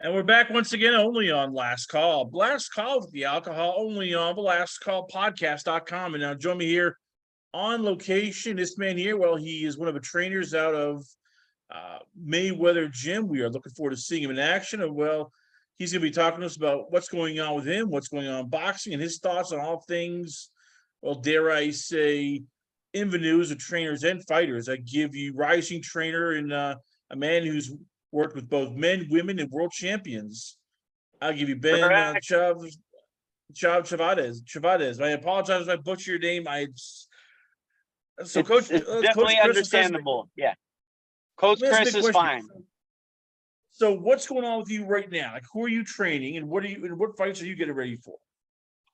And we're back once again, only on Last Call. Last Call with the alcohol, only on the Last Call podcast.com. And now join me here on location. This man here, well, he is one of the trainers out of Mayweather Gym. We are looking forward to seeing him in action. And well, he's going to be talking to us about what's going on with him, what's going on in boxing, and his thoughts on all things, well, dare I say, in the news of trainers and fighters. I give you rising trainer and a man who's worked with both men, women, and world champions. I'll give you Ben-Tchavtchavadze. I apologize if I butcher your name. Coach, it's definitely Coach understandable. Yeah, Coach Chris is fine. So, what's going on with you right now? Like, who are you training, and what fights are you getting ready for?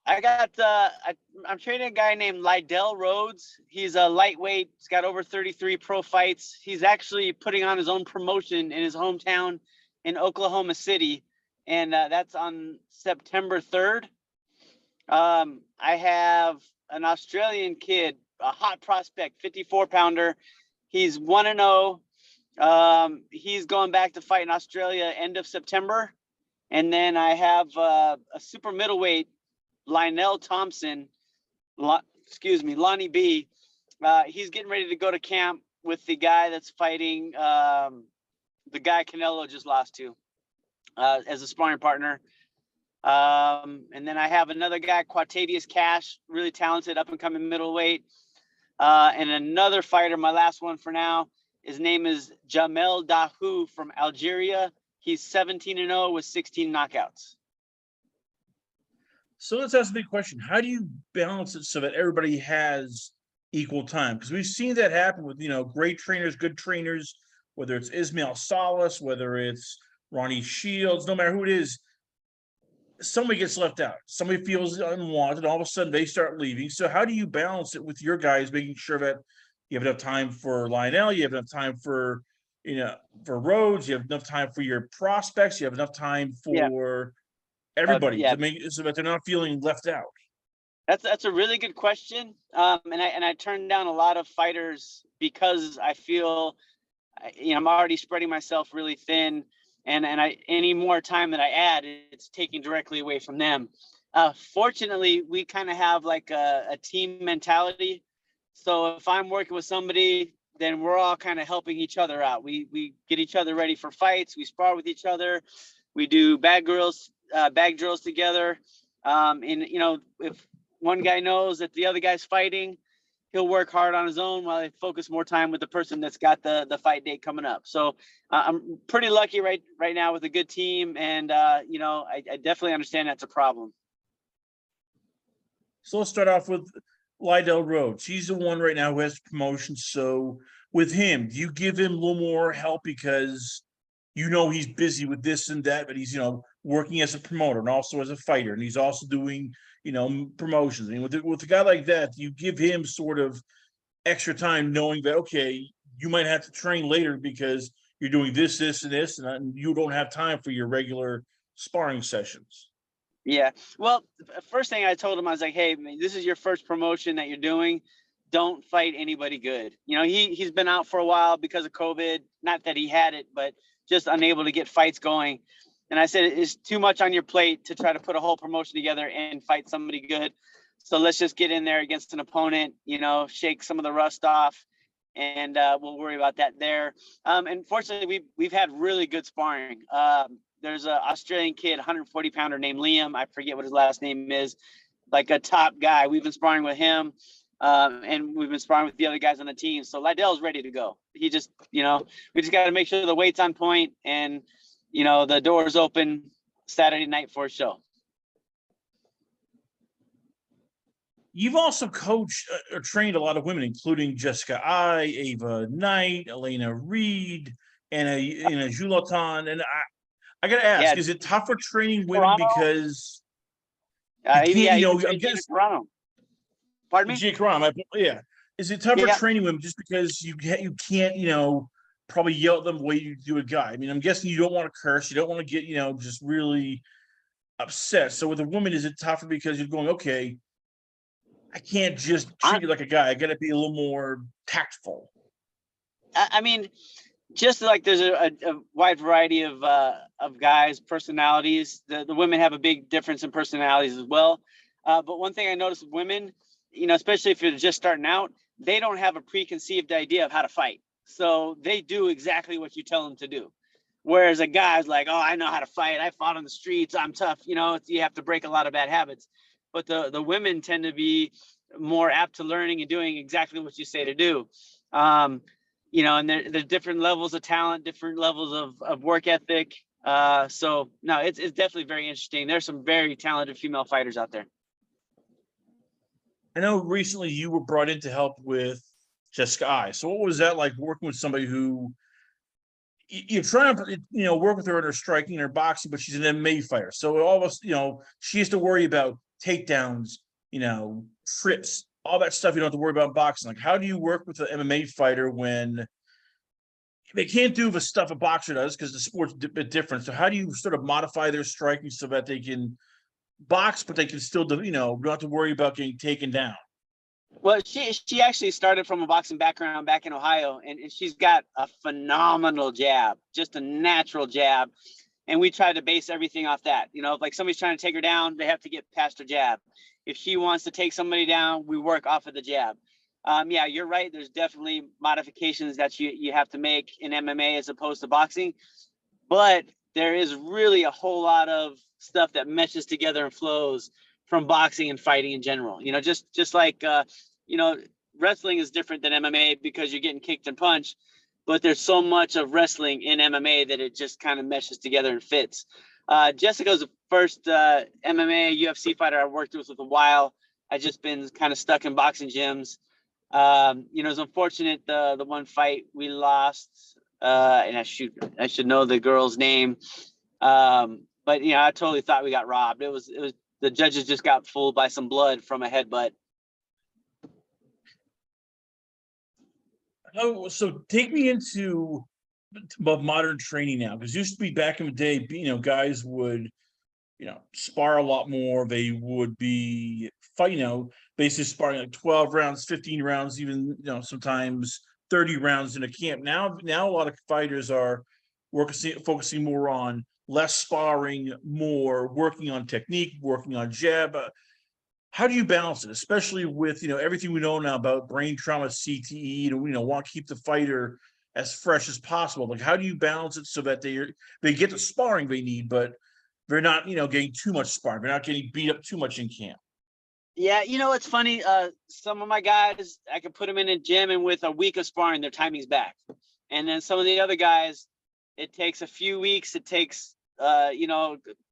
I'm training a guy named Lydell Roads. He's a lightweight. He's got over 33 pro fights. He's actually putting on his own promotion in his hometown in Oklahoma City, and that's on September 3rd. I have an Australian kid, a hot prospect, 54-pounder. He's 1-0. He's going back to fight in Australia end of September. And then I have a super middleweight, Lionel Thompson, Lonnie B. He's getting ready to go to camp with the guy that's fighting the guy Canelo just lost to as a sparring partner. And then I have another guy, Quatavius Cash, really talented up-and-coming middleweight. And another fighter, my last one for now, his name is Jamel Dahu from Algeria. He's 17-0 with 16 knockouts. So let's ask the big question. How do you balance it so that everybody has equal time? Because we've seen that happen with, great trainers, good trainers, whether it's Ismail Salas, whether it's Ronnie Shields, no matter who it is, somebody gets left out. Somebody feels unwanted. All of a sudden, they start leaving. So how do you balance it with your guys, making sure that you have enough time for Lionel, you have enough time for Rhodes, you have enough time for your prospects, you have enough time for everybody so that they're not feeling left out? That's a really good question. And I turn down a lot of fighters because I feel, I'm already spreading myself really thin. And any more time that I add, it's taking directly away from them. Fortunately, we kind of have like a team mentality. So if I'm working with somebody, then we're all kind of helping each other out. We get each other ready for fights. We spar with each other. We do bag drills together. And if one guy knows that the other guy's fighting, he'll work hard on his own while I focus more time with the person that's got the fight date coming up. So I'm pretty lucky right now with a good team. And, I definitely understand that's a problem. So let's start off with Lydell Road. He's the one right now who has promotion. So with him, do you give him a little more help because he's busy with this and that, but he's, working as a promoter and also as a fighter, and he's also doing, promotions. I mean, with a guy like that, you give him sort of extra time knowing that, okay, you might have to train later because you're doing this, and this, and you don't have time for your regular sparring sessions. Yeah. Well, first thing I told him, I was like, hey, this is your first promotion that you're doing. Don't fight anybody good. He's been out for a while because of COVID. Not that he had it, but just unable to get fights going. And I said, it's too much on your plate to try to put a whole promotion together and fight somebody good. So let's just get in there against an opponent, shake some of the rust off, and we'll worry about that there. And fortunately, we've had really good sparring. There's an Australian kid, 140-pounder named Liam. I forget what his last name is, like a top guy. We've been sparring with him, and we've been sparring with the other guys on the team. So Lydell's ready to go. He just, we just got to make sure the weight's on point and, the door's open Saturday night for a show. You've also coached or trained a lot of women, including Jessica I, Ava Knight, Elena Reed, and a Julatan. And I got to ask, is it tougher training women because I'm guessing Toronto. Pardon me? Is it tougher training women just because you can't, probably yell at them the way you do a guy? I mean, I'm guessing you don't want to curse. You don't want to get, just really upset. So with a woman, is it tougher because you're going, okay, I can't just treat you like a guy. I got to be a little more tactful. I mean, Just like there's a wide variety of guys' personalities. The women have a big difference in personalities as well. But one thing I noticed with women, especially if you're just starting out, they don't have a preconceived idea of how to fight. So they do exactly what you tell them to do. Whereas a guy's like, oh, I know how to fight. I fought on the streets. I'm tough. You have to break a lot of bad habits. But the women tend to be more apt to learning and doing exactly what you say to do. And there's different levels of talent, different levels of work ethic. So no, it's definitely very interesting. There's some very talented female fighters out there. I know recently you were brought in to help with Jessica I. So what was that like working with somebody who you're trying to, work with her in her striking and her boxing, but she's an MMA fighter. So all of us, she has to worry about takedowns, trips, all that stuff you don't have to worry about in boxing. Like, how do you work with an MMA fighter when they can't do the stuff a boxer does because the sport's a bit different? So how do you sort of modify their striking so that they can box, but they can still do, don't have to worry about getting taken down? Well, she actually started from a boxing background back in Ohio, and she's got a phenomenal jab, just a natural jab. And we try to base everything off that. If like somebody's trying to take her down, they have to get past her jab. If she wants to take somebody down, we work off of the jab. Yeah, you're right. There's definitely modifications that you have to make in MMA as opposed to boxing, but there is really a whole lot of stuff that meshes together and flows from boxing and fighting in general. Just like wrestling is different than MMA because you're getting kicked and punched, but there's so much of wrestling in MMA that it just kind of meshes together and fits. Jessica's the first MMA UFC fighter I worked with a while. I just been kind of stuck in boxing gyms. It's unfortunate the one fight we lost, and I should know the girl's name. But I totally thought we got robbed. It was the judges just got fooled by some blood from a headbutt. Oh, so take me into modern training now, because used to be back in the day, guys would, spar a lot more. They would be basically sparring like 12 rounds, 15 rounds, even, sometimes 30 rounds in a camp. Now a lot of fighters are focusing more on less sparring, more working on technique, working on jab. How do you balance it, especially with everything we know now about brain trauma, CTE, to want to keep the fighter as fresh as possible? Like, how do you balance it so that they get the sparring they need, but they're not getting too much sparring, they're not getting beat up too much in camp? Yeah, it's funny. Some of my guys, I could put them in a gym, and with a week of sparring, their timing's back. And then some of the other guys, it takes a few weeks. It takes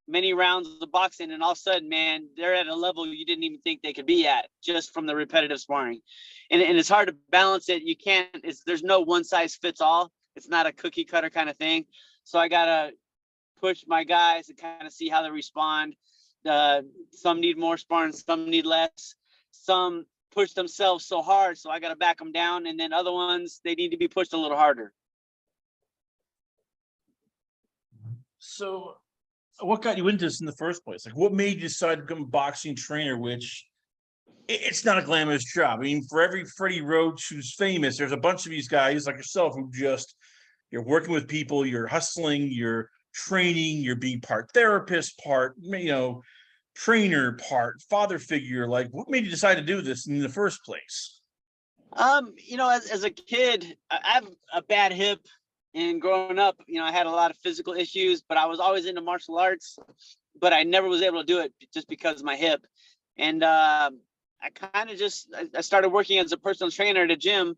many rounds of boxing, and all of a sudden, man, they're at a level you didn't even think they could be at just from the repetitive sparring. And it's hard to balance it. You can't. There's no one size fits all. It's not a cookie cutter kind of thing. So I gotta push my guys and kind of see how they respond. Some need more sparring, some need less. Some push themselves so hard, so I got to back them down. And then other ones, they need to be pushed a little harder. So what got you into this in the first place? Like, what made you decide to become a boxing trainer, which it's not a glamorous job? I mean, for every Freddie Roach who's famous, there's a bunch of these guys like yourself who just, you're working with people, you're hustling, you're training, you're being part therapist, part, trainer, part father figure. Like, what made you decide to do this in the first place? As a kid, I have a bad hip, and growing up, I had a lot of physical issues, but I was always into martial arts, but I never was able to do it just because of my hip. And I kind of I started working as a personal trainer at a gym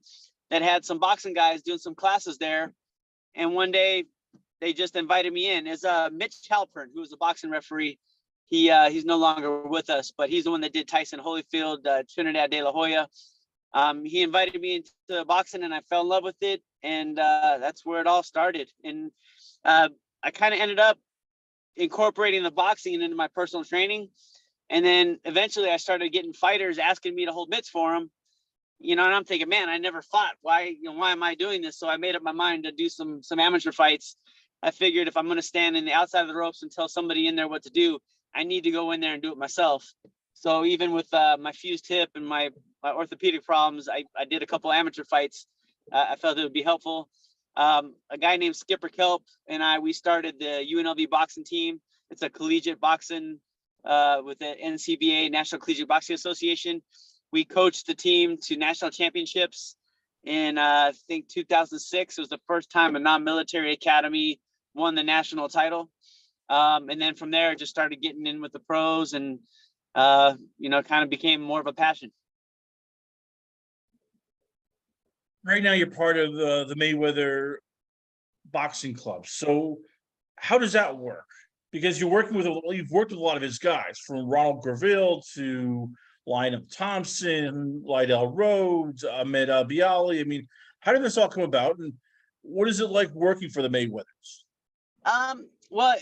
that had some boxing guys doing some classes there. And one day they just invited me in. As Mitch Halpern, who was a boxing referee. He's no longer with us, but he's the one that did Tyson Holyfield, Trinidad De La Hoya. He invited me into boxing, and I fell in love with it, and that's where it all started. And I kind of ended up incorporating the boxing into my personal training, and then eventually I started getting fighters asking me to hold mitts for them. And I'm thinking, man, I never fought. Why am I doing this? So I made up my mind to do some amateur fights. I figured if I'm going to stand in the outside of the ropes and tell somebody in there what to do, I need to go in there and do it myself. So even with my fused hip and my orthopedic problems, I did a couple amateur fights. I felt it would be helpful. A guy named Skipper Kelp and we started the UNLV boxing team. It's a collegiate boxing with the NCBA, National Collegiate Boxing Association. We coached the team to national championships in I think 2006. It was the first time a non-military academy won the national title. And then from there, just started getting in with the pros and, kind of became more of a passion. Right now, you're part of the Mayweather boxing club. So how does that work? Because you've worked with a lot of his guys, from Ronald Graville to Lydell Thompson, Lydell Road, Ahmed Abiali. I mean, how did this all come about, and what is it like working for the Mayweathers? Well,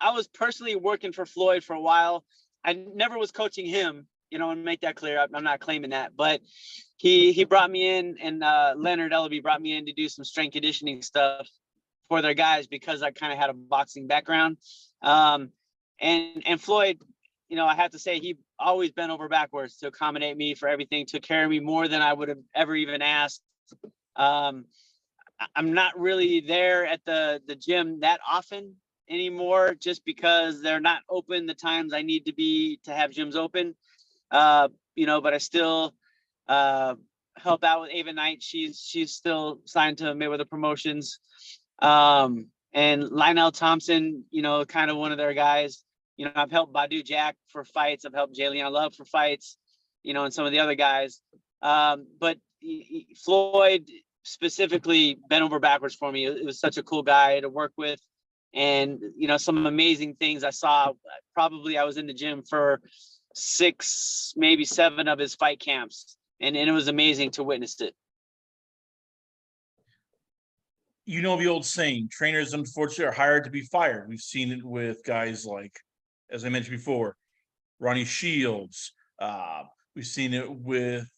I was personally working for Floyd for a while. I never was coaching him, and make that clear. I'm not claiming that, but he brought me in, and Leonard Ellaby brought me in to do some strength conditioning stuff for their guys because I kind of had a boxing background. And Floyd, I have to say, he always bent over backwards to accommodate me for everything, took care of me more than I would have ever even asked. I'm not really there at the gym that often anymore, just because they're not open the times I need to be to have gyms open. But I still help out with Ava Knight. She's still signed to Mayweather Promotions. And Lydell Thompson, kind of one of their guys. I've helped Badu Jack for fights. I've helped Jalen Love for fights, and some of the other guys. But Floyd specifically bent over backwards for me. It was such a cool guy to work with. And, some amazing things I saw. Probably I was in the gym for 6, maybe 7 of his fight camps. And it was amazing to witness it. The old saying, trainers unfortunately are hired to be fired. We've seen it with guys like, as I mentioned before, Ronnie Shields. We've seen it with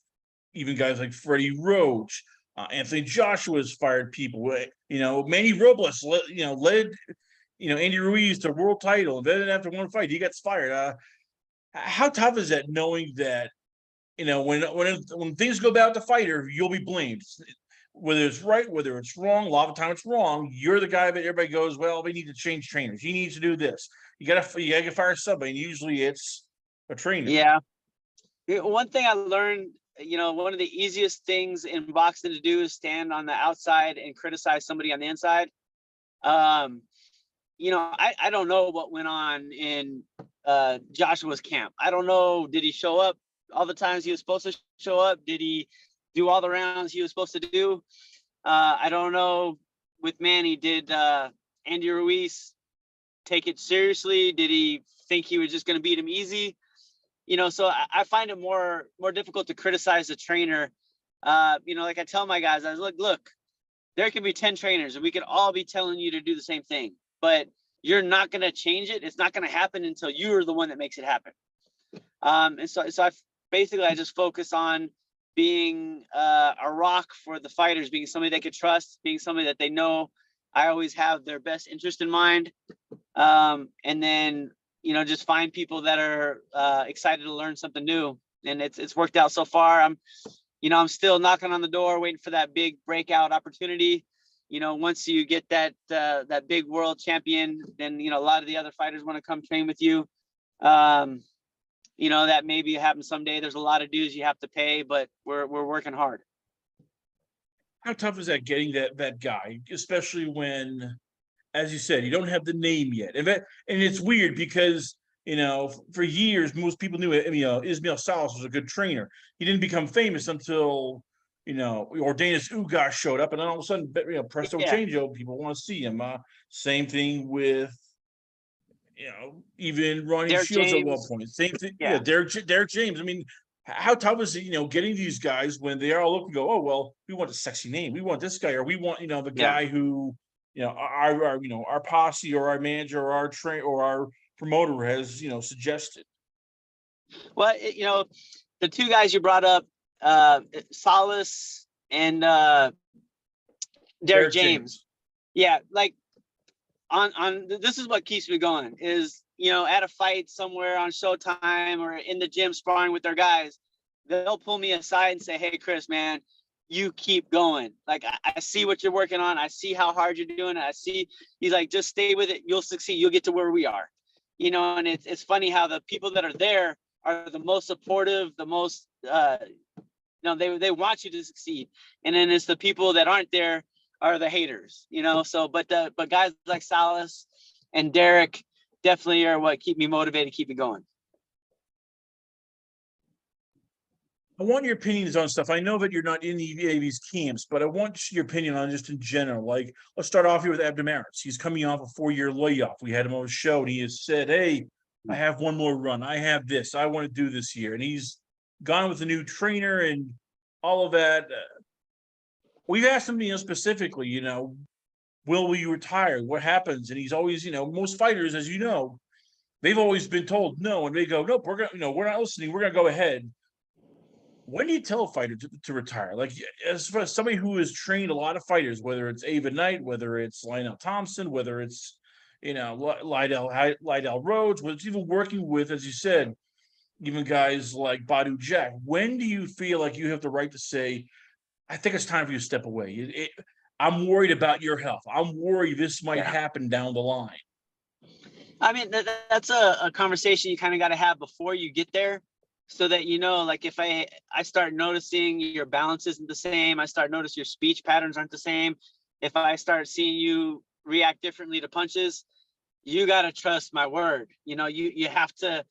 even guys like Freddie Roach. Anthony Joshua's fired people. Manny Robles led Andy Ruiz to world title, and then after one fight, he gets fired. How tough is that, knowing that when things go bad with the fighter, you'll be blamed, whether it's right, whether it's wrong. A lot of the time it's wrong. You're the guy that everybody goes, well, we need to change trainers. He needs to do this. You gotta fire somebody, and usually it's a trainer. Yeah. One thing I learned, one of the easiest things in boxing to do is stand on the outside and criticize somebody on the inside. I don't know what went on in Joshua's camp. I don't know. Did he show up all the times he was supposed to show up? Did he do all the rounds he was supposed to do? I don't know. With Manny, did Andy Ruiz take it seriously? Did he think he was just going to beat him easy? So I find it more difficult to criticize the trainer. Like I tell my guys, I was like, look, there could be 10 trainers and we could all be telling you to do the same thing, but you're not going to change it. It's not going to happen until you're the one that makes it happen. And so I just focus on being a rock for the fighters, being somebody they could trust, being somebody that they know I always have their best interest in mind. And then, just find people that are excited to learn something new. And it's worked out so far. I'm still knocking on the door, waiting for that big breakout opportunity. Once you get that big world champion, then, a lot of the other fighters want to come train with you. That maybe happen someday. There's a lot of dues you have to pay, but we're working hard. How tough is that, getting that guy, especially when, as you said, you don't have the name yet? And it's weird because, for years, most people knew Ismail Salas was a good trainer. He didn't become famous until, Ordenis Ugas showed up, and then all of a sudden, presto changeo, people want to see him. Same thing with, even Ronnie Derek Shields James. At one point. Same thing. Yeah, Derek James. I mean, how tough is it, getting these guys when they are all looking, go, oh, well, we want a sexy name. We want this guy, or we want, the guy who, our posse or our manager or our promoter has, suggested. Well, the 2 guys you brought up, Salas and Derek James. Yeah, like on this is what keeps me going is, at a fight somewhere on Showtime or in the gym sparring with their guys, they'll pull me aside and say, hey, Chris, man, you keep going. Like, I see what you're working on. I see how hard you're doing it. I see, he's like, just stay with it. You'll succeed. You'll get to where we are, you know? And it's funny how the people that are there are the most supportive, the most, they want you to succeed. And then it's the people that aren't there are the haters, you know? So, but guys like Salas and Derek definitely are what keep me motivated, keep me going. I want your opinions on stuff. I know that you're not in these camps, but I want your opinion on just in general. Like, let's start off here with Abdamaris. He's coming off a 4-year layoff. We had him on the show, and he has said, "Hey, I have one more run. I have this. I want to do this year." And he's gone with a new trainer and all of that. We've asked him, specifically, will we retire? What happens? And he's always, most fighters, as you know, they've always been told no, and they go, "Nope, we're gonna, we're not listening. We're gonna go ahead." When do you tell a fighter to retire? Like, as far as somebody who has trained a lot of fighters, whether it's Ava Knight, whether it's Lionel Thompson, whether it's, Lydell Roads, whether it's even working with, as you said, even guys like Badu Jack, when do you feel like you have the right to say, I think it's time for you to step away? I'm worried about your health. I'm worried this might happen down the line. I mean, that's a conversation you kind of got to have before you get there. So that, like, if I start noticing your balance isn't the same, I start noticing your speech patterns aren't the same. If I start seeing you react differently to punches, you got to trust my word. You have to,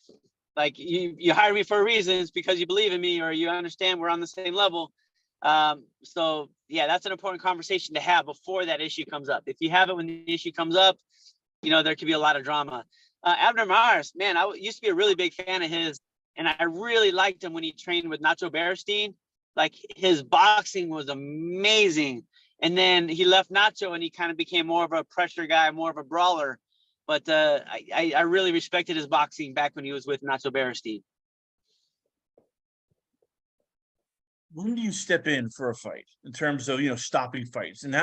like, you hire me for a reason. It's because you believe in me, or you understand we're on the same level. So yeah, that's an important conversation to have before that issue comes up. If you have it when the issue comes up, there could be a lot of drama. Abner Maris, man, I used to be a really big fan of his. And I really liked him when he trained with Nacho Beristain. Like, his boxing was amazing. And then he left Nacho and he kind of became more of a pressure guy, more of a brawler. But I really respected his boxing back when he was with Nacho Beristain. When do you step in for a fight in terms of, stopping fights? And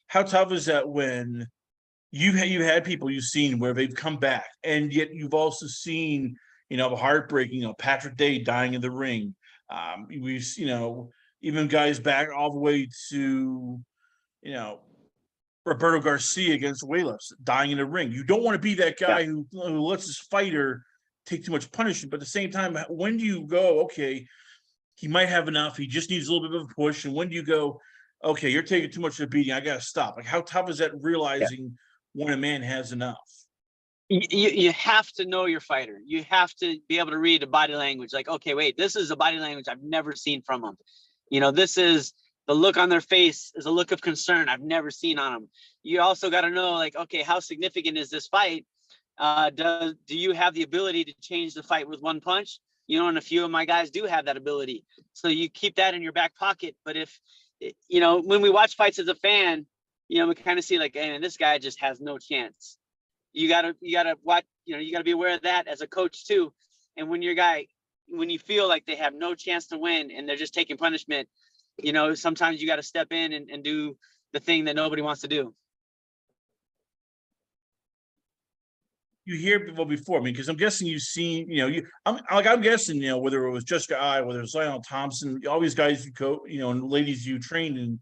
how tough is that when you had people you've seen where they've come back, and yet you've also seen, heartbreaking, Patrick Day dying in the ring. We've, even guys back all the way to, Roberto Garcia against Weyless dying in the ring. You don't want to be that guy who lets his fighter take too much punishment. But at the same time, when do you go, okay, he might have enough, he just needs a little bit of a push? And when do you go, okay, you're taking too much of a beating, I got to stop? Like, how tough is that, realizing when a man has enough? You have to know your fighter. You have to be able to read the body language. Like, okay, wait, this is a body language I've never seen from them. This is the look on their face is a look of concern I've never seen on them. You also got to know, like, okay, how significant is this fight? Do you have the ability to change the fight with one punch? And a few of my guys do have that ability. So you keep that in your back pocket. But if, when we watch fights as a fan, we kind of see like, hey, this guy just has no chance. You gotta watch, you gotta be aware of that as a coach too. And when you feel like they have no chance to win and they're just taking punishment, sometimes you got to step in and do the thing that nobody wants to do. You hear people before me, because I'm guessing you've seen, I'm guessing, whether it was Jessica I, whether it was Lionel Thompson, all these guys you coach, and ladies you trained and,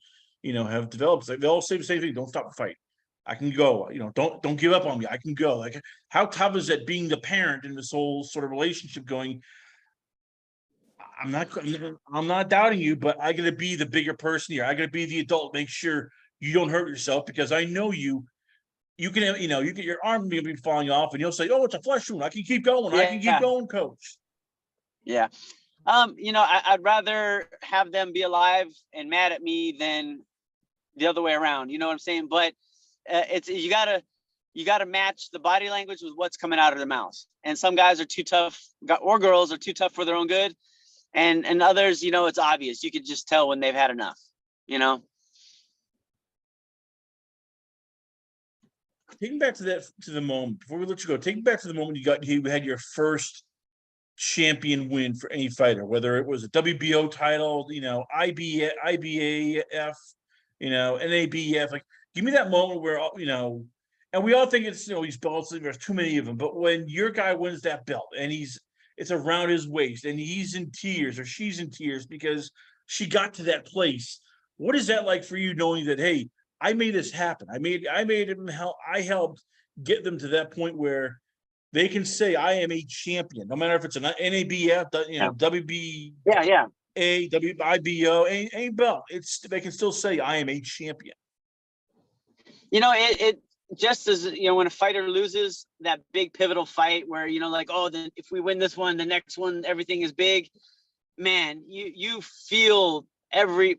have developed, like, they all say the same thing: don't stop the fight. I can go, don't give up on me. I can go. Like, how tough is that, being the parent in this whole sort of relationship, going, I'm not doubting you, but I got to be the bigger person here. I got to be the adult, make sure you don't hurt yourself, because I know you can, you get your arm be falling off and you'll say, oh, it's a flesh wound. I can keep going. I can keep going, coach. Yeah. I'd rather have them be alive and mad at me than the other way around. You know what I'm saying? But you gotta match the body language with what's coming out of their mouths. And some guys are too tough, or girls are too tough for their own good. And others, it's obvious. You could just tell when they've had enough, Taking back to the moment before we let you go, taking back to the moment you had your first champion win for any fighter, whether it was a WBO title, IBAF, NABF. Like, give me that moment where, and we all think it's, these belts, there's too many of them, but when your guy wins that belt and it's around his waist and he's in tears or she's in tears because she got to that place. What is that like for you, knowing that, hey, I made this happen. I made him help. I helped get them to that point where they can say I am a champion, no matter if it's an NABF, WBA, Yeah. WIBO, any belt. They can still say I am a champion. It just as when a fighter loses that big pivotal fight where then if we win this one, the next one, everything is big. Man, you feel I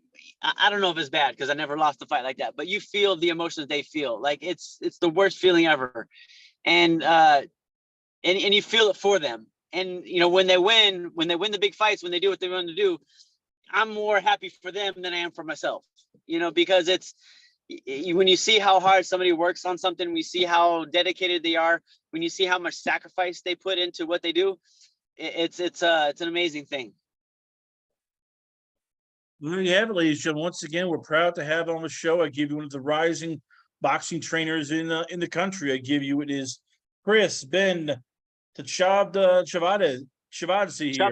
don't know if it's bad because I never lost a fight like that, but you feel the emotions they feel. Like it's the worst feeling ever, and you feel it for them. And when they win the big fights, when they do what they want to do, I'm more happy for them than I am for myself. Because it's when you see how hard somebody works on something, we see how dedicated they are. When you see how much sacrifice they put into what they do, it's an amazing thing. There you have it, ladies and gentlemen. Once again, we're proud to have on the show. I give you one of the rising boxing trainers in the country. I give you, it is Chris Ben-Tchavtchavadze here.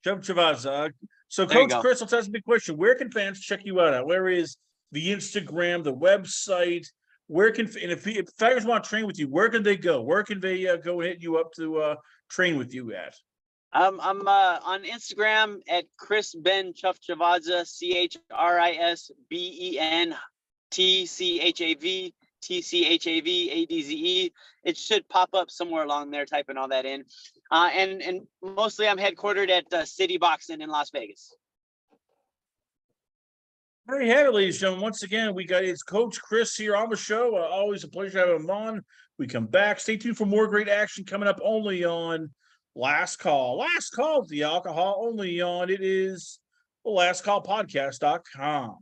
Tchavtchavadze. So, Coach Chris, let's ask a big question. Where can fans check you out at? Where is the Instagram, the website? And if fighters want to train with you, where can they go? Where can they go and hit you up to train with you at? I'm on Instagram at Chris Ben-Tchavtchavadze, ChrisBen-Tchavtchavadze. It should pop up somewhere along there, typing all that in. And mostly I'm headquartered at City Boxing in Las Vegas. There you have it, ladies and gentlemen. Once again, it's Coach Chris here on the show. Always a pleasure to have him on. We come back. Stay tuned for more great action coming up only on Last Call. Last Call with the alcohol only on. It is the lastcallpodcast.com.